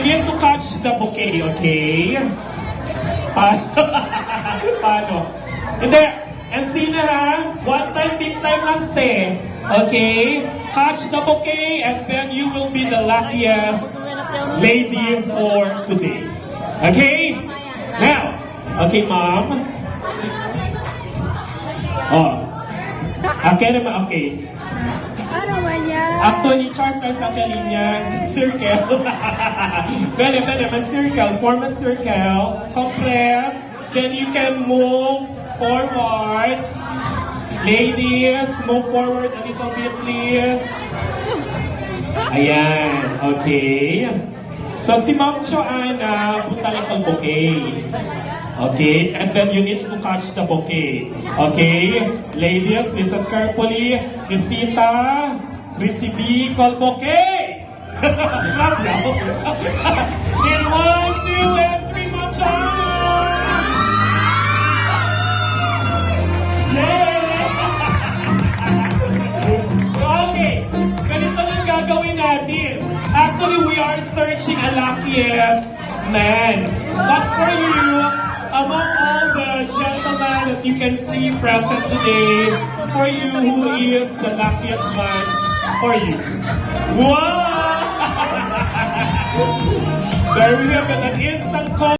need to catch the bouquet, okay? Paano? Hindi. And sino ha? One time, big time lang stay. Okay? Catch the bouquet and then you will be the luckiest lady for today. Okay? Now, okay, mom. Oh. Okay naman, okay. Ano ba yan? Actually, Charles na sa kanya, circle. Pwede, circle. Form a circle. Compress. Then you can move forward. Ladies, move forward a little bit, please. Ayan, okay. So, si Ma'am Joanna, punta lang kang bouquet. Okay, and then you need to catch the bouquet. Okay, ladies, listen carefully. Nisita, receive, call bouquet. Clap now. In 1, 2, and 3, Ma'am Joanna. Okay, ganito lang gagawin natin. Actually, we are searching a luckiest man. But for you, among all the gentlemen that you can see present today, for you, who is the luckiest man for you? Wow! There we have an instant call.